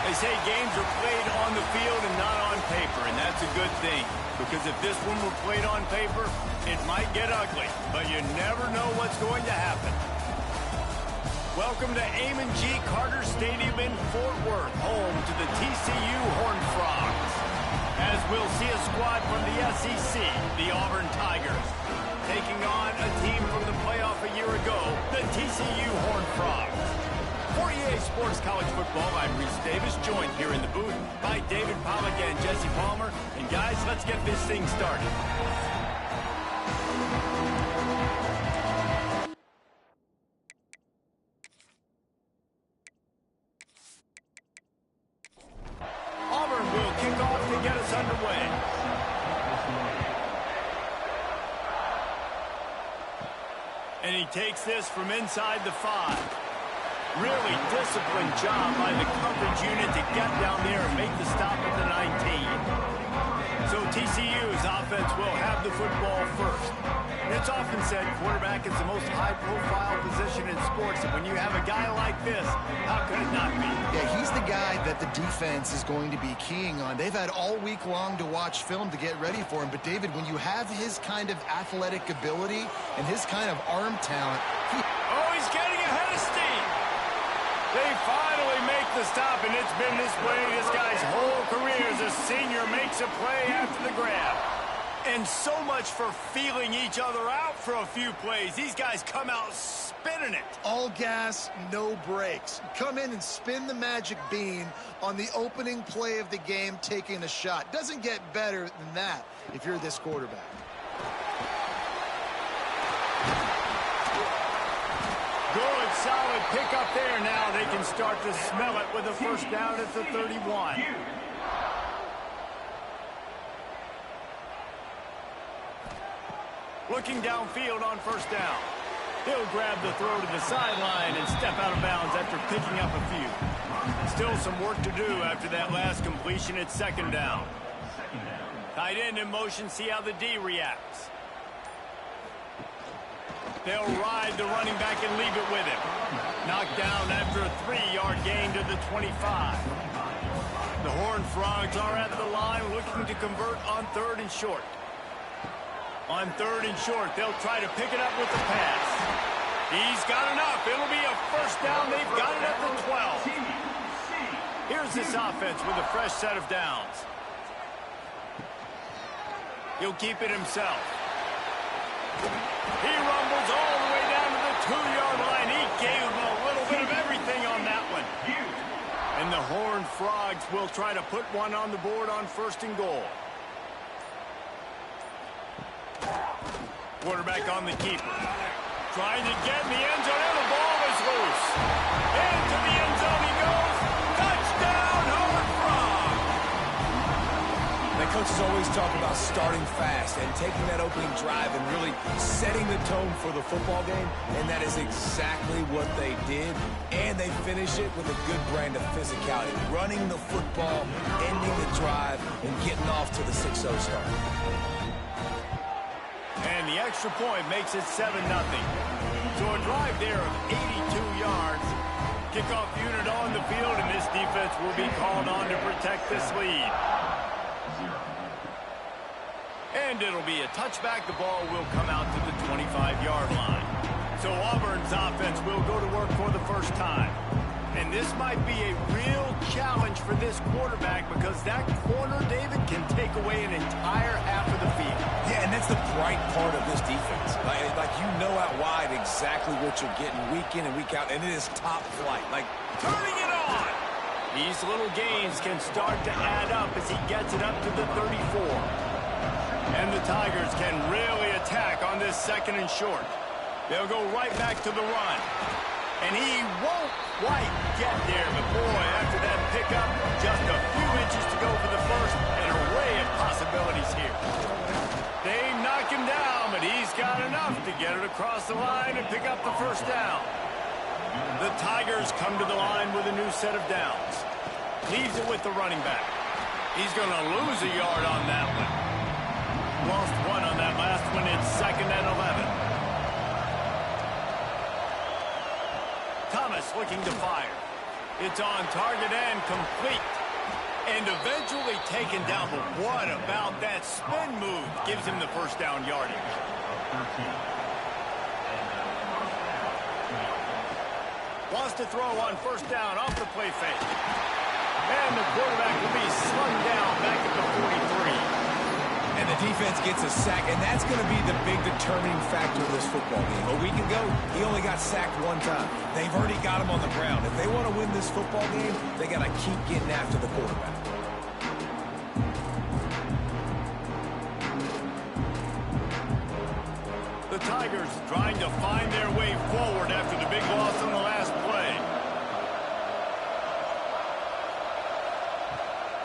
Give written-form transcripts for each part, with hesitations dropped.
They say games are played on the field and not on paper, and that's a good thing. Because if this one were played on paper, it might get ugly. But you never know what's going to happen. Welcome to Amon G. Carter Stadium in Fort Worth, home to the TCU Horned Frogs. As we'll see a squad from the SEC, the Auburn Tigers, taking on a team from the playoff a year ago, the TCU Horned Frogs. For EA Sports College Football, I'm Reese Davis, joined here in the booth by David Pollack and Jesse Palmer. And guys, let's get this thing started. Auburn will kick off to get us underway. And he takes this from inside the 5. Really disciplined job by the coverage unit to get down there and make the stop at the 19. So TCU's offense will have the football first. It's often said quarterback is the most high-profile position in sports, and when you have a guy like this, how could it not be? Yeah, he's the guy that the defense is going to be keying on. They've had all week long to watch film to get ready for him, but David, when you have his kind of athletic ability and his kind of arm talent... Oh, he's getting ahead of steam! They finally make the stop, and it's been this way this guy's whole career as a senior makes a play after the grab. And so much for feeling each other out for a few plays. These guys come out spinning it. All gas, no brakes. Come in and spin the magic bean on the opening play of the game, taking a shot. Doesn't get better than that if you're this quarterback. Good, solid pick up there. Now they can start to smell it with a first down at the 31. Looking downfield on first down. He'll grab the throw to the sideline and step out of bounds after picking up a few. Still some work to do after that last completion at second down. Tight end in motion, see how the D reacts. They'll ride the running back and leave it with him. Knocked down after a 3-yard gain to the 25. The Horned Frogs are at the line looking to convert on 3rd and short. On 3rd and short, they'll try to pick it up with the pass. He's got enough. It'll be a first down. They've got it at the 12. Here's this offense with a fresh set of downs. He'll keep it himself. He rumbles all the way down to the 2-yard line. He gave him a little bit of everything on that one. And the Horned Frogs will try to put one on the board on 1st and goal. Quarterback on the keeper. Trying to get in the end zone, and the ball is loose. Into the end zone he goes. Touchdown, Horned Frogs! The coaches always talk about starting fast and taking that opening drive and really setting the tone for the football game, and that is exactly what they did, and they finish it with a good brand of physicality, running the football, ending the drive, and getting off to the 6-0 start. And the extra point makes it 7-0. So a drive there of 82 yards. Kickoff unit on the field, and this defense will be called on to protect this lead. And it'll be a touchback. The ball will come out to the 25-yard line. So Auburn's offense will go to work for the first time. And this might be a real challenge for this quarterback because that corner, David, can take away an entire half of the field. Yeah, and that's the bright part of this defense. Like you know out wide exactly what you're getting week in and week out, and it is top flight. Like, turning it on! These little gains can start to add up as he gets it up to the 34. And the Tigers can really attack on this 2nd and short. They'll go right back to the run. And he won't quite get there, but boy, after that pickup, just a few inches to go for the first. An array of possibilities here. They knock him down, but he's got enough to get it across the line and pick up the first down. The Tigers come to the line with a new set of downs. Leaves it with the running back. He's going to lose a yard on that one. Lost one on that last one. It's 2nd and 11. Thomas looking to fire. It's on target and complete. And eventually taken down. But what about that spin move? Gives him the first down yardage. Wants to throw on 1st down off the play fake. And the quarterback will be slung down back at the 43. and the defense gets a sack, and that's going to be the big determining factor of this football game. A week ago, he only got sacked one time. They've already got him on the ground. If they want to win this football game, they got to keep getting after the quarterback. The Tigers trying to find their way forward after the big loss on the last play.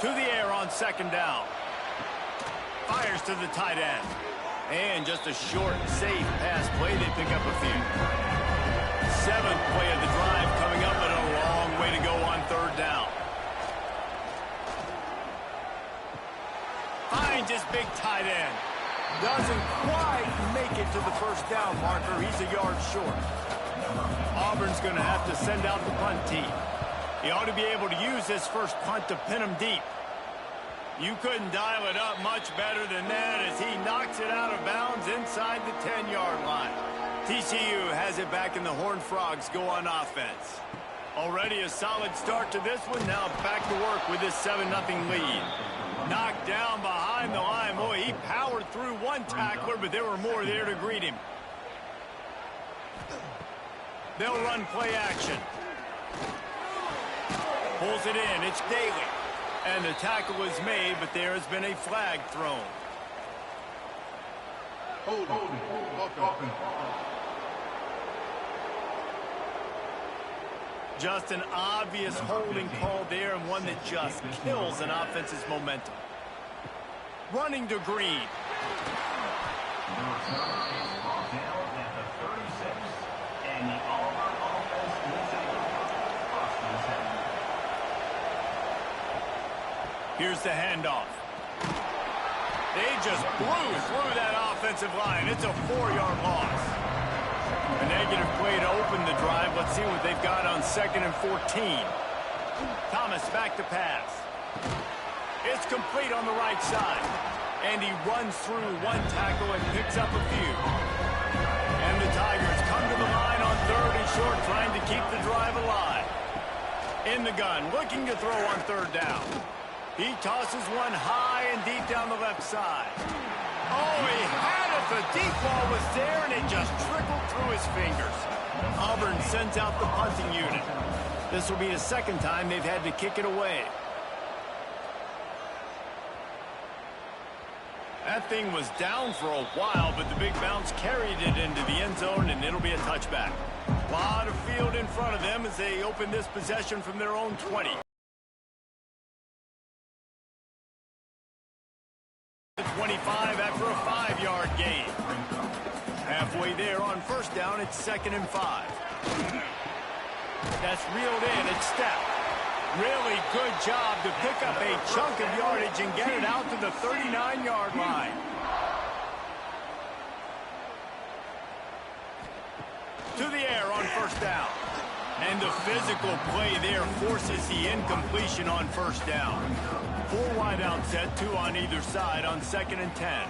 To the air on second down. Fires to the tight end. And just a short, safe pass play. They pick up a few. Seventh play of the drive coming up, but a long way to go on third down. Finds his big tight end. Doesn't quite make it to the first down marker. He's a yard short. Auburn's going to have to send out the punt team. He ought to be able to use this first punt to pin him deep. You couldn't dial it up much better than that as he knocks it out of bounds inside the 10-yard line. TCU has it back, and the Horned Frogs go on offense. Already a solid start to this one. Now back to work with this 7-0 lead. Knocked down behind the line. Boy, he powered through one tackler, but there were more there to greet him. They'll run play action. Pulls it in. It's Daly. And the tackle is made, but there has been a flag thrown. Just an obvious holding call there, and one that just kills an offense's momentum. Running to Green. Here's the handoff. They just blew through that offensive line. It's a 4-yard loss. A negative play to open the drive. Let's see what they've got on 2nd and 14. Thomas back to pass. It's complete on the right side. And he runs through one tackle and picks up a few. And the Tigers come to the line on 3rd and short, trying to keep the drive alive. In the gun, looking to throw on 3rd down. He tosses one high and deep down the left side. Oh, he had it. The deep ball was there, and it just trickled through his fingers. Auburn sends out the punting unit. This will be the 2nd time they've had to kick it away. That thing was down for a while, but the big bounce carried it into the end zone, and it'll be a touchback. A lot of field in front of them as they open this possession from their own 20. 25 after a 5-yard gain. Halfway there on 1st down, it's 2nd and 5. That's reeled in, it's stepped. Really good job to pick up a chunk of yardage and get it out to the 39-yard line. To the air on 1st down. And the physical play there forces the incompletion on 1st down. 4 wide out set, 2 on either side on 2nd and 10.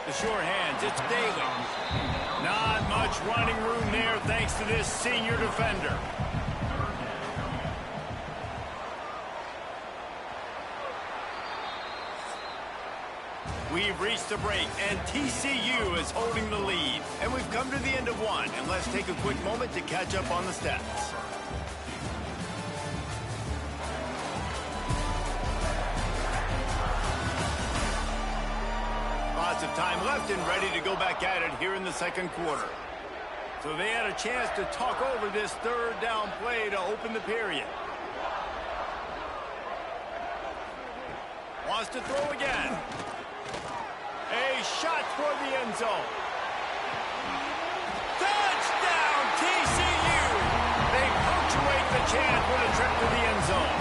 The short hands, it's Daly. Not much running room there thanks to this senior defender. We've reached the break, and TCU is holding the lead. And we've come to the end of one, and let's take a quick moment to catch up on the stats. Lots of time left and ready to go back at it here in the 2nd quarter. So they had a chance to talk over this 3rd down play to open the period. Wants to throw again. A shot toward the end zone. Touchdown, TCU! They punctuate the chance with a trip to the end zone.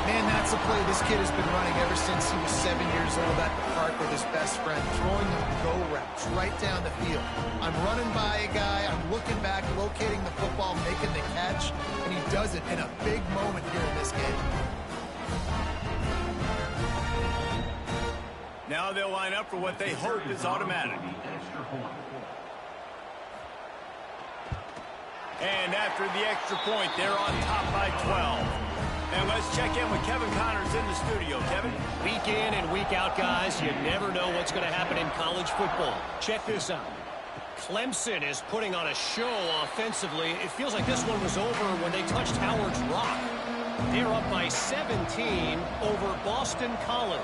Man, that's a play this kid has been running ever since he was 7 years old at the park with his best friend, throwing them go routes right down the field. I'm running by a guy, I'm looking back, locating the football, making the catch, and he does it in a big moment here in this game. Now they'll line up for what they hope is automatic. And after the extra point, they're on top by 12. And let's check in with Kevin Connors in the studio. Kevin? Week in and week out, guys, you never know what's going to happen in college football. Check this out. Clemson is putting on a show offensively. It feels like this one was over when they touched Howard's Rock. They're up by 17 over Boston College.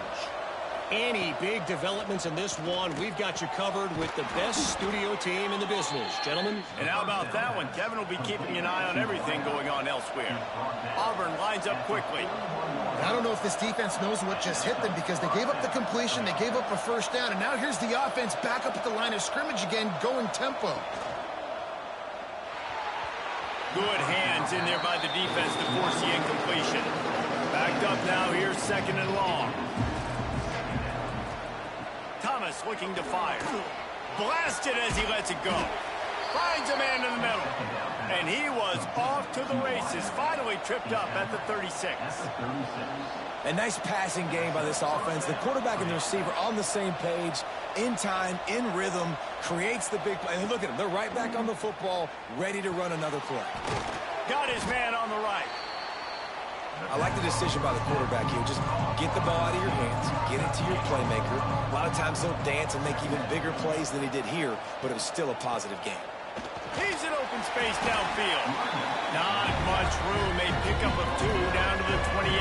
Any big developments in this one, we've got you covered with the best studio team in the business. Gentlemen. And how about that one? Kevin will be keeping an eye on everything going on elsewhere. Auburn lines up quickly. I don't know if this defense knows what just hit them because they gave up the completion, they gave up a 1st down, and now here's the offense back up at the line of scrimmage again, going tempo. Good hands in there by the defense to force the incompletion. Backed up now here, 2nd and long. Thomas looking to fire. Blasted as he lets it go. Finds a man in the middle. And he was off to the races. Finally tripped up at the 36. A nice passing game by this offense. The quarterback and the receiver on the same page, in time, in rhythm, creates the big play. And look at them. They're right back on the football, ready to run another play. Got his man on the right. I like the decision by the quarterback here. Just get the ball out of your hands, get it to your playmaker. A lot of times they'll dance and make even bigger plays than he did here, but it was still a positive game. He's in open space downfield. Not much room. They pick up a 2 down to the 28.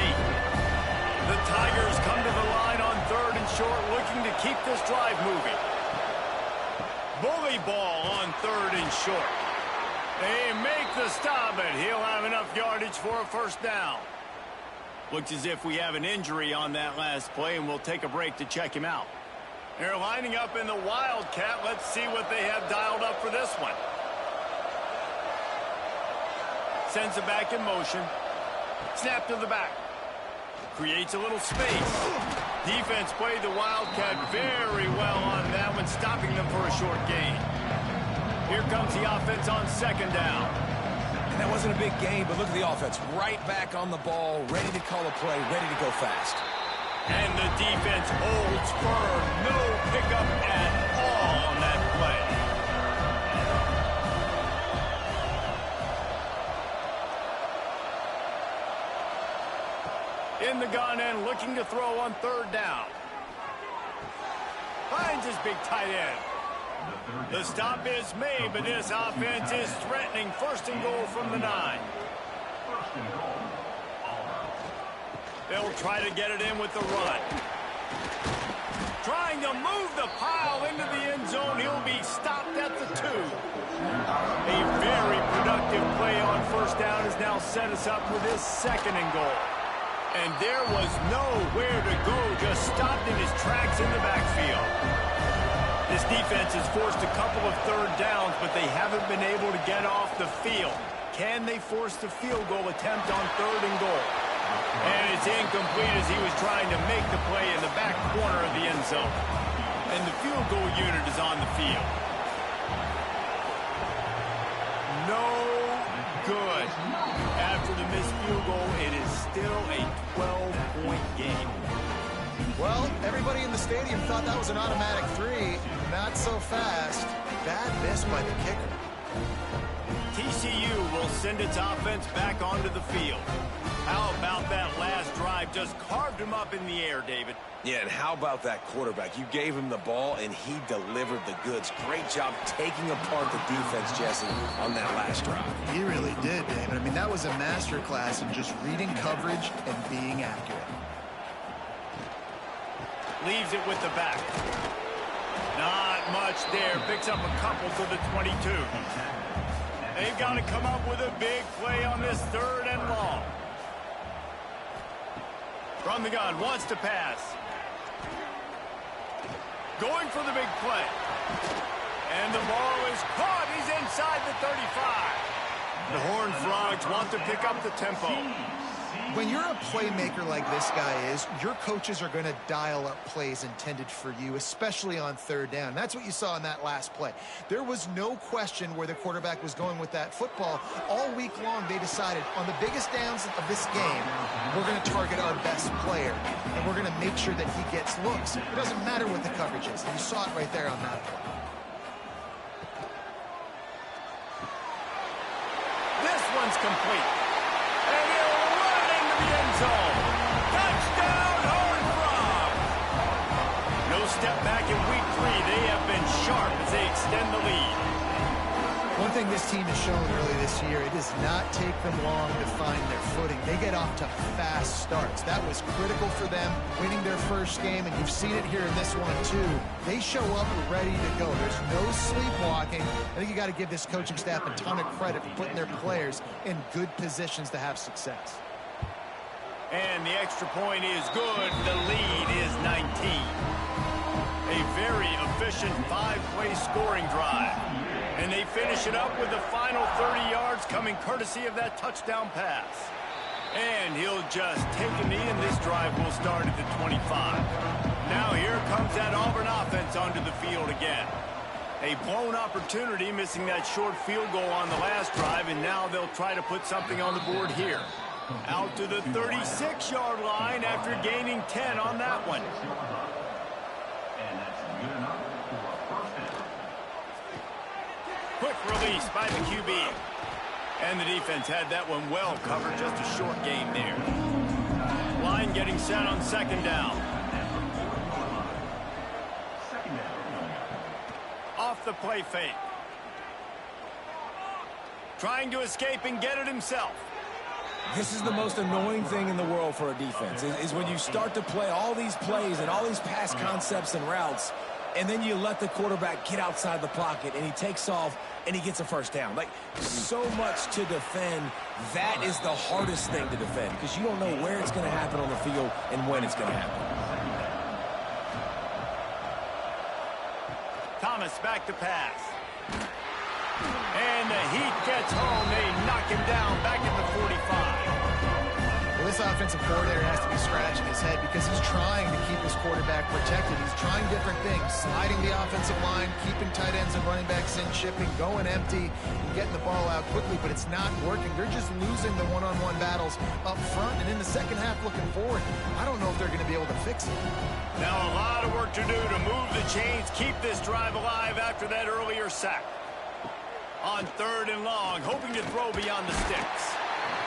The Tigers come to the line on 3rd and short, looking to keep this drive moving. Bully ball on 3rd and short. They make the stop, but he'll have enough yardage for a 1st down. Looks as if we have an injury on that last play, and we'll take a break to check him out. They're lining up in the Wildcat. Let's see what they have dialed up for this one. Sends it back in motion. Snap to the back. Creates a little space. Defense played the Wildcat very well on that one, stopping them for a short gain. Here comes the offense on second down. And that wasn't a big gain, but look at the offense. Right back on the ball, ready to call a play, ready to go fast. And the defense holds firm. No pickup at all on that play. In the gun and looking to throw on third down. Finds his big tight end. The stop is made, but this offense is threatening. First and goal from the 9. They'll try to get it in with the run. Trying to move the pile into the end zone. He'll be stopped at the 2. A very productive play on first down has now set us up with his second and goal. And there was nowhere to go, just stopped in his tracks in the backfield. This defense has forced a couple of third downs, but they haven't been able to get off the field. Can they force the field goal attempt on third and goal? And it's incomplete as he was trying to make the play in the back corner of the end zone. And the field goal unit is on the field. No good. After the missed field goal, it is still a 12-point game. Well, everybody in the stadium thought that was an automatic 3. Not so fast. Bad miss by the kicker. TCU will send its offense back onto the field. How about that last drive? Just carved him up in the air, David. Yeah, and how about that quarterback? You gave him the ball, and he delivered the goods. Great job taking apart the defense, Jesse, on that last drive. He really did, David. I mean, that was a masterclass in just reading coverage and being accurate. Leaves it with the back. Not much there. Picks up a couple to the 22. They've got to come up with a big play on this third and long. From the gun, wants to pass. Going for the big play. And the ball is caught. He's inside the 35. The Horned Frogs want to pick up the tempo. When you're a playmaker like this guy is, your coaches are going to dial up plays intended for you, especially on third down. That's what you saw in that last play. There was no question where the quarterback was going with that football. All week long, they decided on the biggest downs of this game, we're going to target our best player, and we're going to make sure that he gets looks. It doesn't matter what the coverage is. You saw it right there on that play. This one's complete. And he'll run into the end zone. Touchdown, Horned Frogs! No step back in week 3. They have been sharp as they extend the lead. One thing this team has shown early this year, it does not take them long to find their footing. They get off to fast starts. That was critical for them, winning their first game, and you've seen it here in this one too. They show up ready to go. There's no sleepwalking. I think you got to give this coaching staff a ton of credit for putting their players in good positions to have success. And the extra point is good. The lead is 19. A very efficient 5-play scoring drive. And they finish it up with the final 30 yards coming courtesy of that touchdown pass. And he'll just take a knee, and this drive will start at the 25. Now here comes that Auburn offense onto the field again. A blown opportunity, missing that short field goal on the last drive, and now they'll try to put something on the board here. Out to the 36-yard line after gaining 10 on that one. Quick release by the QB. And the defense had that one well covered. Just a short game there. Line getting set on second down. Off the play fake. Trying to escape and get it himself. This is the most annoying thing in the world for a defense, is when you start to play all these plays and all these pass concepts and routes, and then you let the quarterback get outside the pocket, and he takes off, and he gets a first down. Like, so much to defend. That is the hardest thing to defend, because you don't know where it's going to happen on the field and when it's going to happen. Thomas back to pass. And the Heat gets home. They knock him down back at the 45. Well, this offensive coordinator has to be scratching his head because he's trying to keep his quarterback protected. He's trying different things, sliding the offensive line, keeping tight ends and running backs in, shipping, going empty, and getting the ball out quickly, but it's not working. They're just losing the one-on-one battles up front, and in the second half looking forward, I don't know if they're going to be able to fix it. Now a lot of work to do to move the chains, keep this drive alive after that earlier sack. On 3rd and long, hoping to throw beyond the sticks.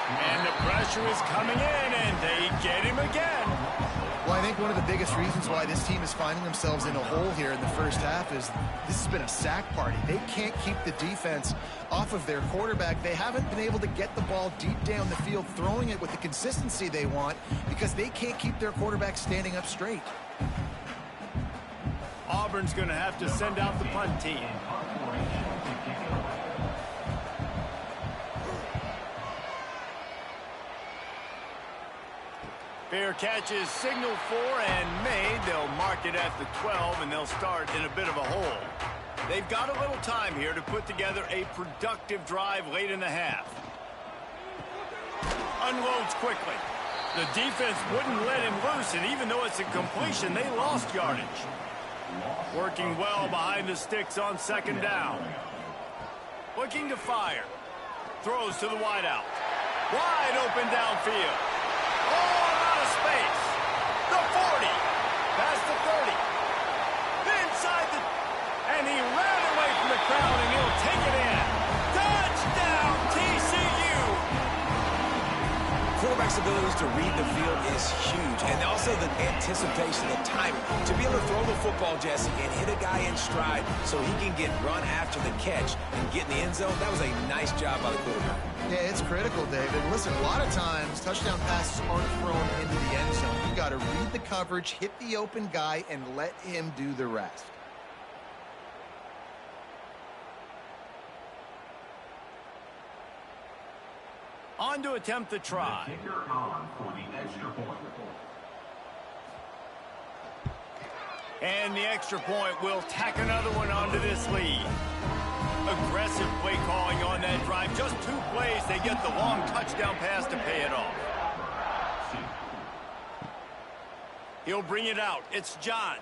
And the pressure is coming in, and they get him again. Well, I think one of the biggest reasons why this team is finding themselves in a hole here in the first half is this has been a sack party. They can't keep the defense off of their quarterback. They haven't been able to get the ball deep down the field, throwing it with the consistency they want because they can't keep their quarterback standing up straight. Auburn's going to have to send out the punt team. Fair catch is signaled for and made. They'll mark it at the 12, and they'll start in a bit of a hole. They've got a little time here to put together a productive drive late in the half. Unloads quickly. The defense wouldn't let him loose, and even though it's a completion, they lost yardage. Working well behind the sticks on 2nd down. Looking to fire. Throws to the wideout. Wide open downfield. Oh, out of space. The 40. Past the 30. Inside the... And he ran away from the crowd, and he'll take it in. Touchdown, TCU. Quarterback's abilities to read the field is huge, and also the anticipation, the timing. To be able to throw the football, Jesse, and hit a guy in stride so he can get run after the catch and get in the end zone, that was a nice job by the quarterback. Yeah, it's critical, David. Listen, a lot of times touchdown passes aren't thrown into the end zone. You got to read the coverage, hit the open guy, and let him do the rest. On to attempt the try. And the extra point will tack another one onto this lead. Aggressive play calling on that drive. Just 2 plays, they get the long touchdown pass to pay it off. He'll bring it out. It's Johns.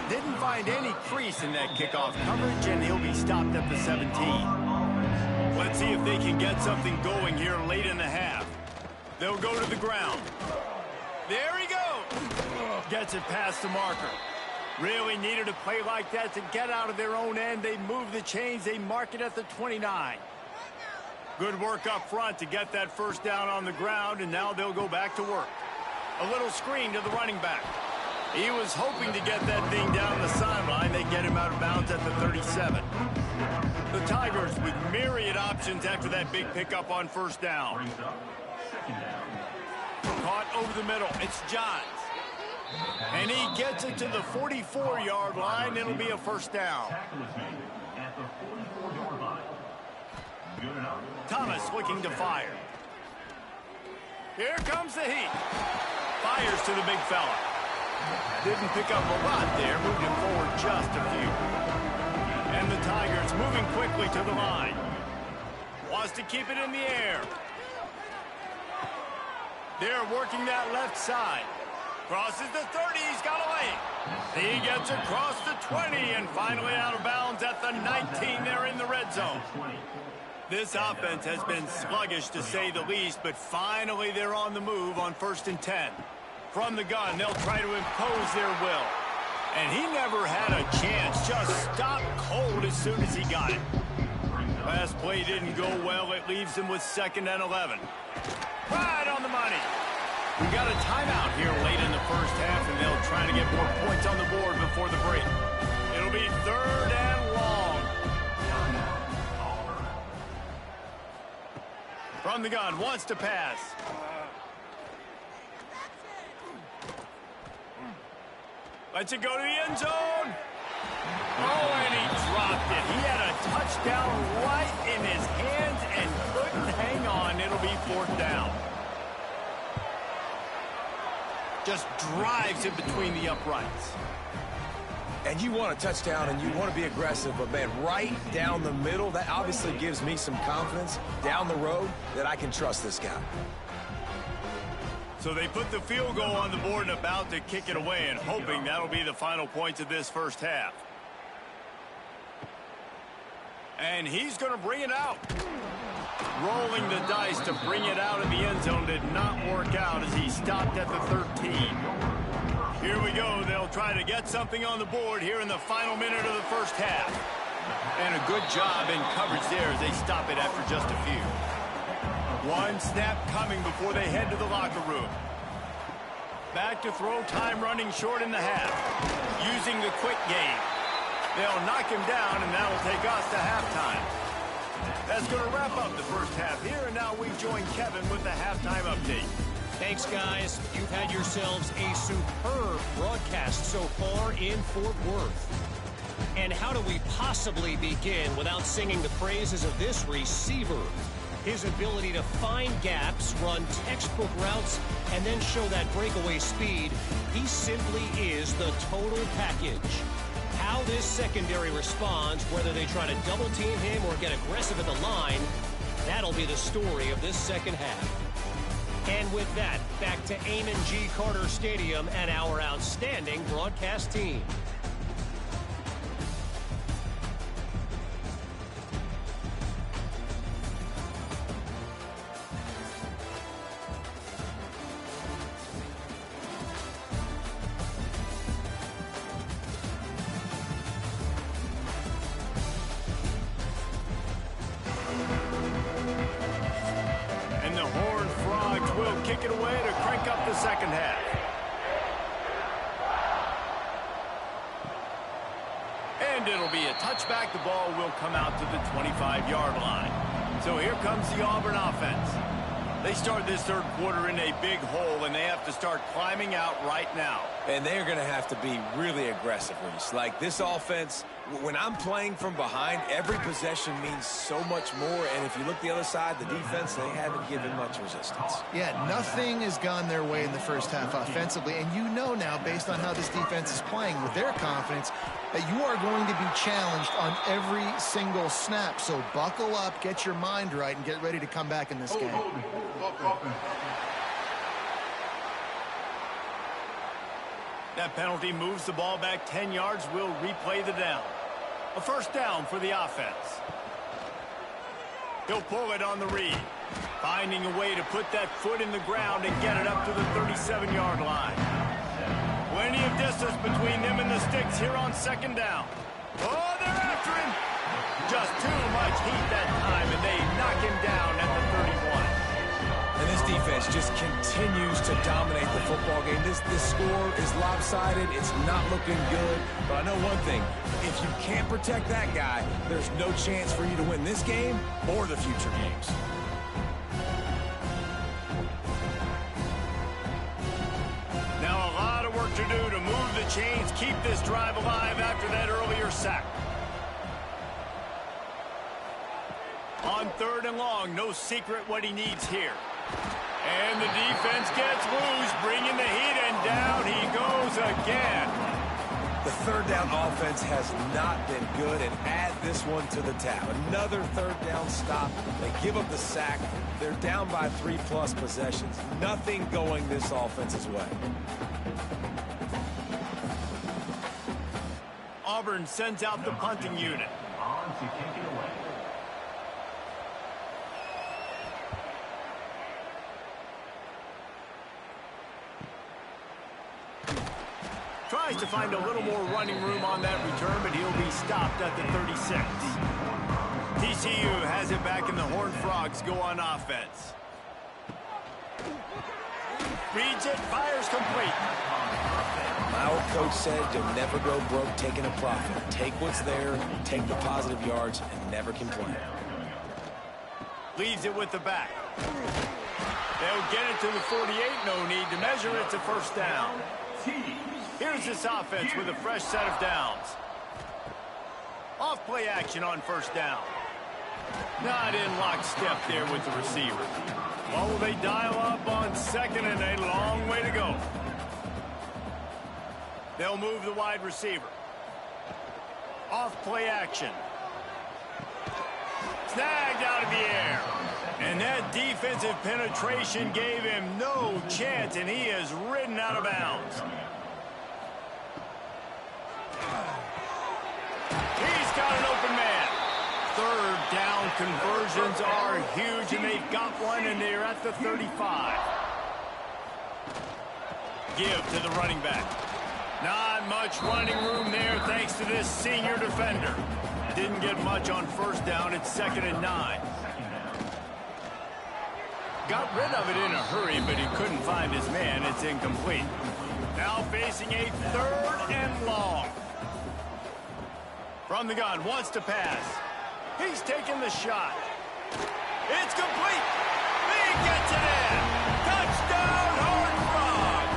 Didn't find any crease in that kickoff coverage, and he'll be stopped at the 17. Let's see if they can get something going here late in the half. They'll go to the ground. There he goes. Gets it past the marker. Really needed a play like that to get out of their own end. They move the chains. They mark it at the 29. Good work up front to get that first down on the ground, and now they'll go back to work. A little screen to the running back. He was hoping to get that thing down the sideline. They get him out of bounds at the 37. The Tigers with myriad options after that big pickup on 1st down. Caught over the middle. It's Johns. And he gets it to the 44-yard line. It'll be a 1st down. Thomas looking to fire. Here comes the heat. Fires to the big fella. Didn't pick up a lot there. Moved him forward just a few. And the Tigers moving quickly to the line. Wants to keep it in the air. They're working that left side. Crosses the 30. He's got a lane. He gets across the 20 and finally out of bounds at the 19. They're in the red zone. This offense has been sluggish to say the least, but finally they're on the move on 1st and 10. From the gun, they'll try to impose their will. And he never had a chance. Just stopped cold as soon as he got it. Last play didn't go well. It leaves him with 2nd and 11. Right on the money. We got a timeout here late in the first half, and they'll try to get more points on the board before the break. It'll be 3rd and long. From the gun, wants to pass. Lets it go to the end zone. Oh, and he dropped it. He had a touchdown right in his hands and couldn't hang on. It'll be 4th down. Just drives it between the uprights. And you want a touchdown and you want to be aggressive, but man, right down the middle, that obviously gives me some confidence down the road that I can trust this guy. So they put the field goal on the board and about to kick it away, and hoping that'll be the final points of this first half. And he's going to bring it out. Rolling the dice to bring it out of the end zone did not work out as he stopped at the 13. Here we go. They'll try to get something on the board here in the final minute of the first half. And a good job in coverage there as they stop it after just a few. One snap coming before they head to the locker room. Back to throw, time running short in the half. Using the quick game. They'll knock him down, and that'll take us to halftime. That's going to wrap up the first half here, and now we join Kevin with the halftime update. Thanks, guys. You've had yourselves a superb broadcast so far in Fort Worth. And how do we possibly begin without singing the praises of this receiver? His ability to find gaps, run textbook routes, and then show that breakaway speed. He simply is the total package. How this secondary responds, whether they try to double team him or get aggressive at the line, that'll be the story of this second half. And with that, back to Amon G. Carter Stadium and our outstanding broadcast team. Kick it away to crank up the second half. And it'll be a touchback. The ball will come out to the 25-yard line. So here comes the Auburn offense. They start this third quarter in a big hole, and they have to start climbing out right now. And they're going to have to be really aggressive, Reese. Like this offense, when I'm playing from behind, every possession means so much more. And if you look the other side, the defense, they haven't given much resistance. Yeah, nothing has gone their way in the first half offensively. And you know now, based on how this defense is playing with their confidence, that you are going to be challenged on every single snap. So buckle up, get your mind right, and get ready to come back in this game. That penalty moves the ball back 10 yards. We'll replay the down. A first down for the offense. He'll pull it on the read. Finding a way to put that foot in the ground and get it up to the 37-yard line. Plenty of distance between them and the sticks here on second down. Oh, they're after him. Just too much heat that time, and they knock him down at the 31. And this defense just continues to dominate the football game. This score is lopsided. It's not looking good. But I know one thing. If you can't protect that guy, there's no chance for you to win this game or the future games. Now a lot of work to do to move the chains, keep this drive alive after that earlier sack. On third and long, no secret what he needs here. And the defense gets loose, bringing the heat, and down he goes again. The third down offense has not been good, and add this one to the tab. Another third down stop. They give up the sack. They're down by 3+ possessions. Nothing going this offense's way. Auburn sends out the punting unit. On to kick it away. Tries to find a little more running room on that return, but he'll be stopped at the 36. TCU has it back, and the Horned Frogs go on offense. Reads it, fires complete. My old coach said you'll never go broke taking a profit. Take what's there, take the positive yards, and never complain. Leaves it with the back. They'll get it to the 48. No need to measure. It's a first down. Here's this offense with a fresh set of downs. Off play action on first down. Not in lockstep there with the receiver. What will they dial up on second, and a long way to go. They'll move the wide receiver. Off play action. Snagged out of the air. And That defensive penetration gave him no chance, and he is ridden out of bounds. He's got an open man. Third down conversions are huge, and they've got one, and they're at the 35. Give to the running back. Not much running room there thanks to this senior defender. Didn't get much on first down. It's 2nd and 9. Got rid of it in a hurry, but he couldn't find his man. It's incomplete. Now facing a 3rd and long. From the gun, wants to pass. He's taking the shot. It's complete. He gets it in. Touchdown, Horned Frog.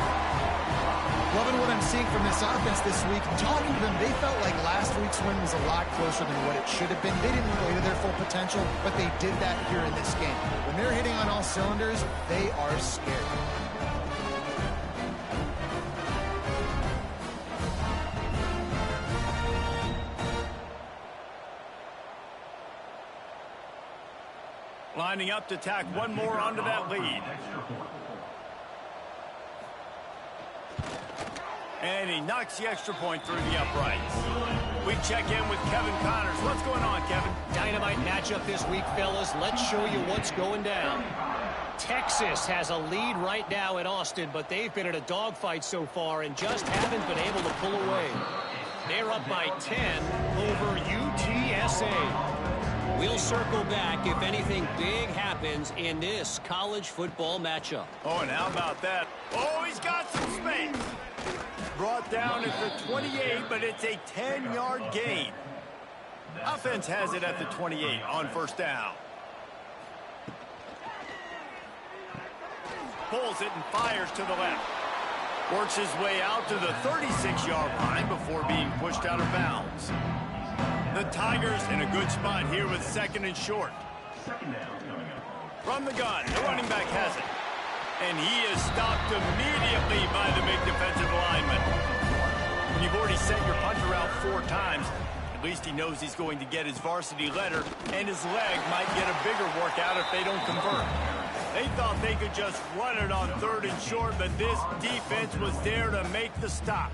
Loving what I'm seeing from this offense this week. Talking to them, they felt like last week's win was a lot closer than what it should have been. They didn't play to their full potential, but they did that here in this game. When they're hitting on all cylinders, they are scared. Lining up to tack one more onto that lead. And he knocks the extra point through the uprights. We check in with Kevin Connors. What's going on, Kevin? Dynamite matchup this week, fellas. Let's show you what's going down. Texas has a lead right now in Austin, but they've been in a dogfight so far and just haven't been able to pull away. They're up by 10 over UTSA. We'll circle back if anything big happens in this college football matchup. Oh, and how about that? Oh, he's got some space. Brought down at the 28, but it's a 10-yard gain. Offense has it at the 28 on first down. Pulls it and fires to the left. Works his way out to the 36-yard line before being pushed out of bounds. The Tigers in a good spot here with 2nd and short. From the gun, the running back has it. And he is stopped immediately by the big defensive lineman. When you've already sent your punter out 4 times, at least he knows he's going to get his varsity letter, and his leg might get a bigger workout if they don't convert. They thought they could just run it on 3rd and short, but this defense was there to make the stop.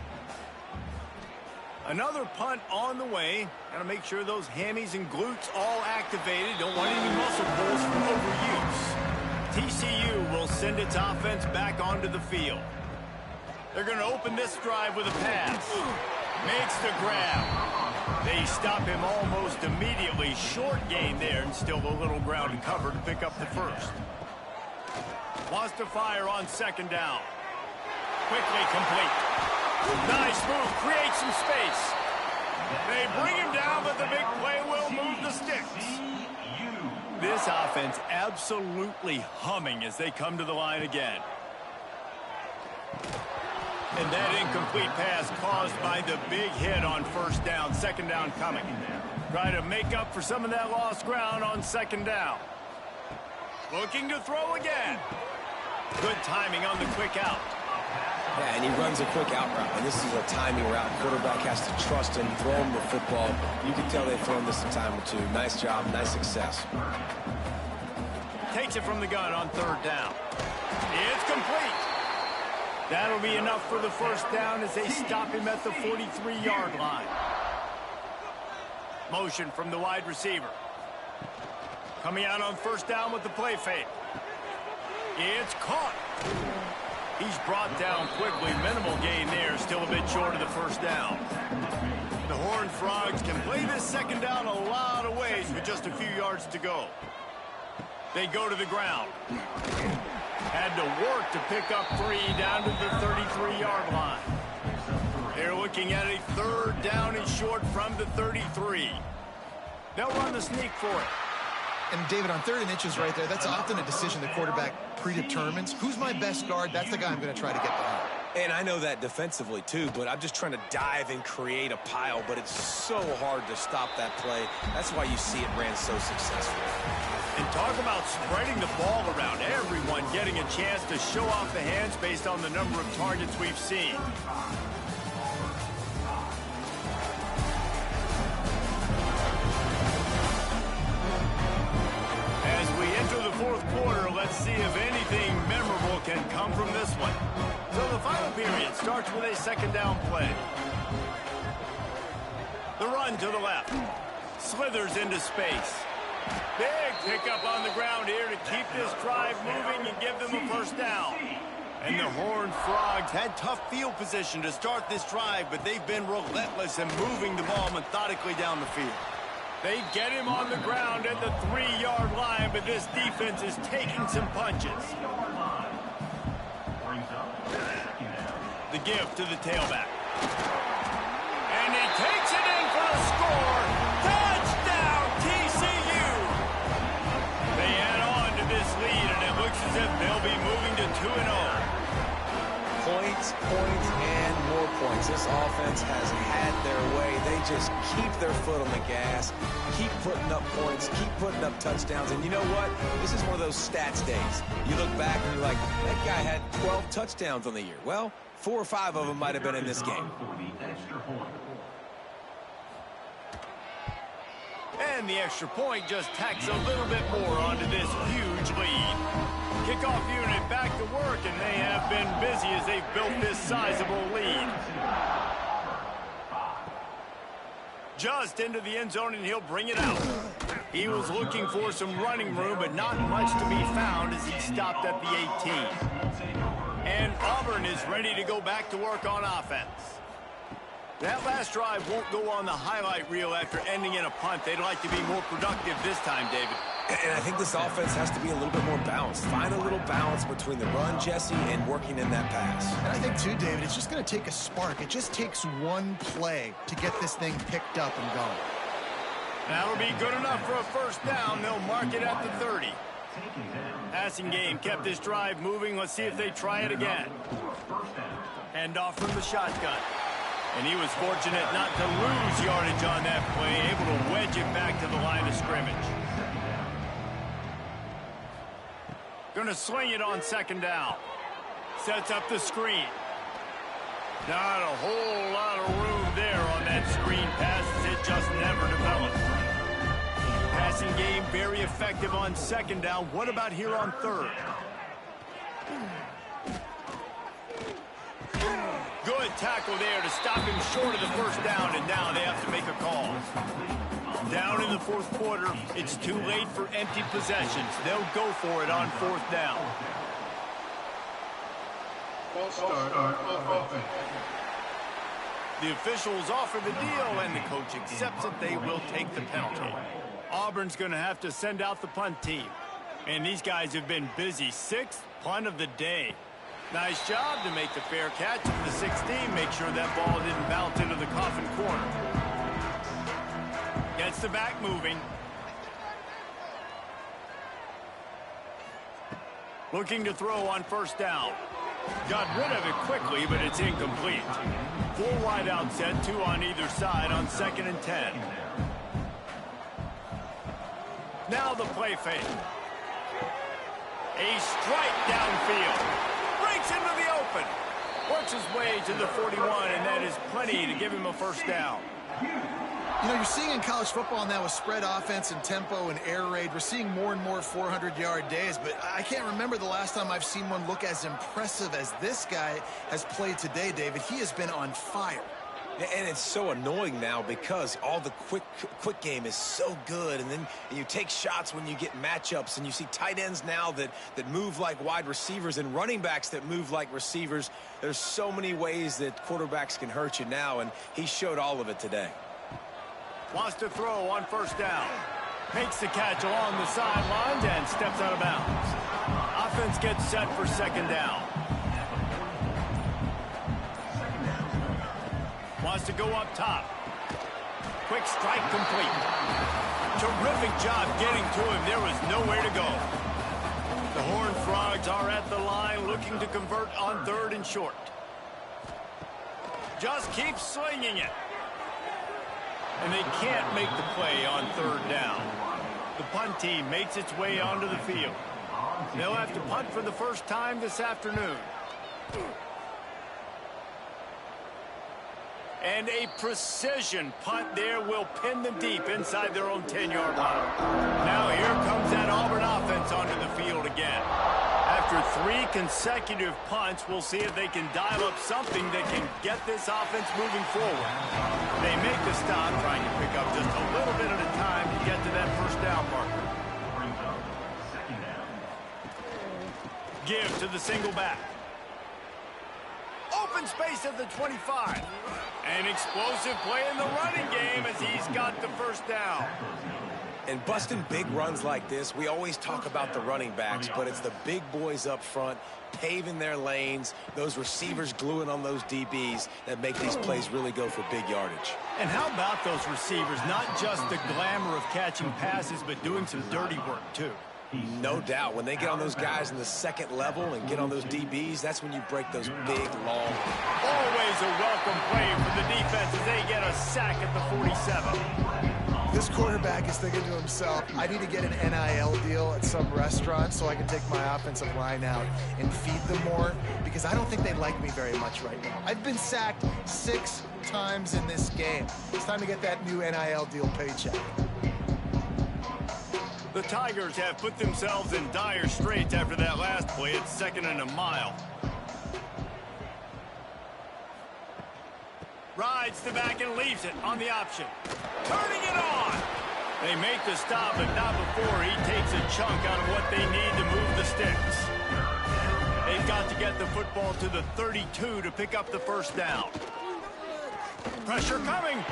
Another punt on the way. Got to make sure those hammies and glutes all activated. Don't want any muscle pulls from overuse. TCU will send its offense back onto the field. They're going to open this drive with a pass. Makes the grab. They stop him almost immediately. Short gain there, and still a little ground and cover to pick up the first. Wants to fire on 2nd down. Quickly complete. Nice move, creates some space. They bring him down, but the big play will move the sticks. This offense absolutely humming as they come to the line again. And that incomplete pass caused by the big hit on first down. 2nd down coming. Try to make up for some of that lost ground on 2nd down. Looking to throw again. Good timing on the quick out. Yeah, and he runs a quick out route, and this is a timing route. Quarterback has to trust him, throw him the football. You can tell they've thrown this a time or two. Nice job, nice success. Takes it from the gun on 3rd down. It's complete. That'll be enough for the first down as they stop him at the 43-yard line. Motion from the wide receiver. Coming out on first down with the play fake. It's caught. He's brought down quickly. Minimal gain there. Still a bit short of the first down. The Horned Frogs can play this 2nd down a lot of ways with just a few yards to go. They go to the ground. Had to work to pick up 3 down to the 33-yard line. They're looking at a 3rd down and short from the 33. They'll run the sneak for it. And David, on 3rd and inches right there, that's often a decision the quarterback predetermines. Who's my best guard? That's the guy I'm going to try to get behind. And I know that defensively, too, but I'm just trying to dive and create a pile, but it's so hard to stop that play. That's why you see it ran so successful. And talk about spreading the ball around. Everyone getting a chance to show off the hands based on the number of targets we've seen. As we enter the 4th can come from this one. So the final period starts with a second down play. The run to the left. Slithers into space. Big pickup on the ground here to keep this drive moving and give them a first down. And the Horned Frogs had tough field position to start this drive, but they've been relentless in moving the ball methodically down the field. They get him on the ground at the 3-yard line, but this defense is taking some punches. The give to the tailback. And he takes it in for the score. Touchdown, TCU! They add on to this lead, and it looks as if they'll be moving to 2-0. Points, and more points. This offense has had their way. They just keep their foot on the gas, keep putting up points, keep putting up touchdowns. And you know what? This is one of those stats days. You look back and you're like, that guy had 12 touchdowns on the year. Well, 4 or 5 of them might have been in this game. And the extra point just tacks a little bit more onto this huge lead. Kickoff unit back to work, and they have been busy as they've built this sizable lead. Just into the end zone, and he'll bring it out. He was looking for some running room, but not much to be found as he stopped at the 18. And Auburn is ready to go back to work on offense. That last drive won't go on the highlight reel after ending in a punt. They'd like to be more productive this time, David. And I think this offense has to be a little bit more balanced. Find a little balance between the run, Jesse, and working in that pass. And I think, too, David, it's just going to take a spark. It just takes one play to get this thing picked up and going. That'll be good enough for a first down. They'll mark it at the 30. Passing game kept this drive moving. Let's see if they try it again. Hand off from the shotgun. And he was fortunate not to lose yardage on that play, able to wedge it back to the line of scrimmage. Going to sling it on second down. Sets up the screen. Not a whole lot of room there on that screen pass as it just never developed. Passing game very effective on second down. What about here on third? Good tackle there to stop him short of the first down, and now they have to make a call. Down in the fourth quarter, it's too late for empty possessions. They'll go for it on fourth down. The officials offer the deal, and the coach accepts it. They will take the penalty. Auburn's going to have to send out the punt team. And these guys have been busy. 6th punt of the day. Nice job to make the fair catch from the 16. Make sure that ball didn't bounce into the coffin corner. Gets the back moving. Looking to throw on first down. Got rid of it quickly, but it's incomplete. 4 wide out set, 2 on either side on 2nd and 10. Now the play fake. A strike downfield. Breaks into the open. Works his way to the 41, and that is plenty to give him a first down. You know, you're seeing in college football now with spread offense and tempo and air raid, we're seeing more and more 400-yard days, but I can't remember the last time I've seen one look as impressive as this guy has played today, David. He has been on fire. And it's so annoying now because all the quick game is so good, and then you take shots when you get matchups, and you see tight ends now that move like wide receivers and running backs that move like receivers. There's so many ways that quarterbacks can hurt you now, and he showed all of it today. Wants to throw on first down. Makes the catch along the sidelines and steps out of bounds. Offense gets set for second down. Wants to go up top. Quick strike complete. Terrific job getting to him. There was nowhere to go. The Horned Frogs are at the line looking to convert on 3rd and short. Just keep slinging it. And they can't make the play on 3rd down. The punt team makes its way onto the field. They'll have to punt for the first time this afternoon. And a precision punt there will pin them deep inside their own 10-yard line. Now here comes that Auburn offense onto the field again. After After 3 consecutive punts, we'll see if they can dial up something that can get this offense moving forward. They make the stop, trying to pick up just a little bit at a time to get to that first down marker. Brings up second down. Give to the single back. Open space at the 25. An explosive play in the running game as he's got the first down. And busting big runs like this, we always talk about the running backs, but it's the big boys up front, paving their lanes, those receivers gluing on those DBs that make these plays really go for big yardage. And how about those receivers? Not just the glamour of catching passes, but doing some dirty work, too. No doubt. When they get on those guys in the second level and get on those DBs, that's when you break those big, long. Always a welcome play for the defense as they get a sack at the 47. This quarterback is thinking to himself, I need to get an NIL deal at some restaurant so I can take my offensive line out and feed them more, because I don't think they like me very much right now. I've been sacked 6 times in this game. It's time to get that new NIL deal paycheck. The Tigers have put themselves in dire straits after that last play. It's 2nd and a mile. Rides the back and leaves it on the option. Turning it on. They make the stop, but not before he takes a chunk out of what they need to move the sticks. They've got to get the football to the 32 to pick up the first down. Pressure coming.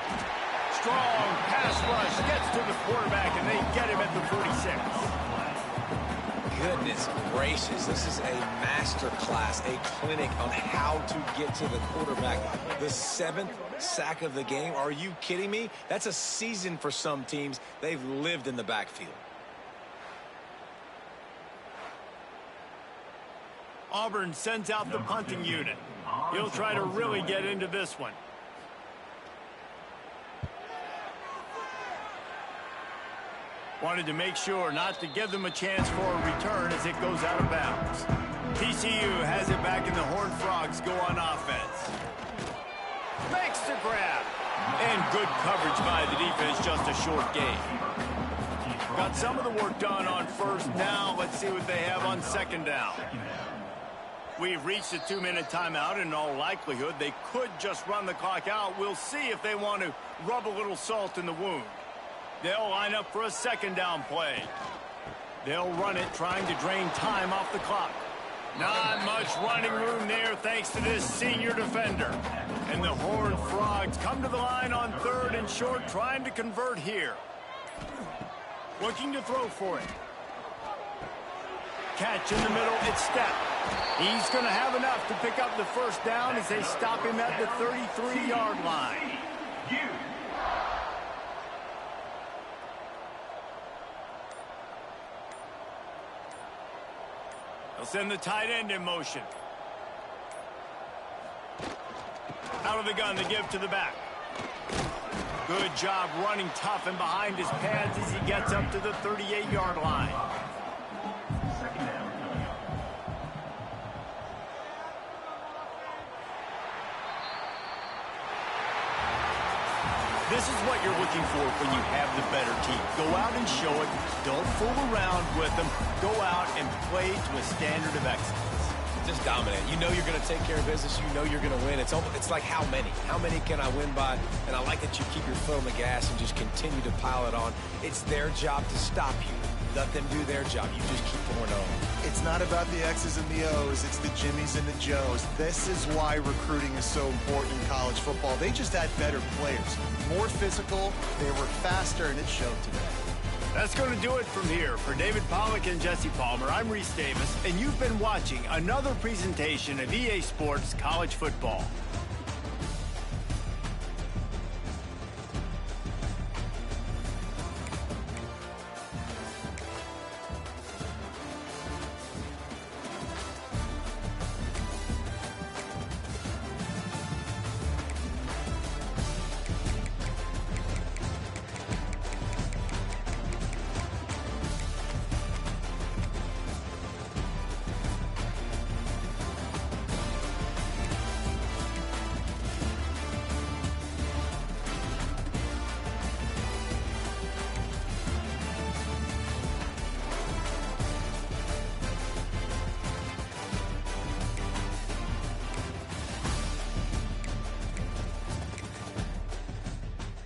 Strong pass rush gets to the quarterback, and they get him at the 46. Goodness gracious, this is a master class, a clinic on how to get to the quarterback. The 7th sack of the game. Are you kidding me? That's a season for some teams. They've lived in the backfield. Auburn sends out the punting unit. He'll try to really get into this one. Wanted to make sure not to give them a chance for a return as it goes out of bounds. TCU has it back and the Horned Frogs go on offense. Makes the grab. And good coverage by the defense, just a short gain. Got some of the work done on first down. Let's see what they have on second down. We've reached a 2-minute timeout, and in all likelihood, they could just run the clock out. We'll see if they want to rub a little salt in the wound. They'll line up for a second down play. They'll run it, trying to drain time off the clock. Not much running room there thanks to this senior defender. And the Horned Frogs come to the line on 3rd and short, trying to convert here. Looking to throw for it. Catch in the middle, it's Step. He's going to have enough to pick up the first down as they stop him at the 33-yard line. They'll send the tight end in motion. Out of the gun, they give to the back. Good job running tough and behind his pads as he gets up to the 38-yard line. This is what you're looking for when you have the better team. Go out and show it. Don't fool around with them. Go out and play to a standard of excellence. Just dominate. You know you're going to take care of business. You know you're going to win. It's like how many? How many can I win by? And I like that you keep your foot on the gas and just continue to pile it on. It's their job to stop you. Let them do their job. You just keep pouring on. It's not about the X's and the O's. It's the Jimmies and the Joes. This is why recruiting is so important in college football. They just had better players. More physical, they were faster, and it showed today. That's going to do it from here. For David Pollack and Jesse Palmer, I'm Reese Davis, and you've been watching another presentation of EA Sports College Football.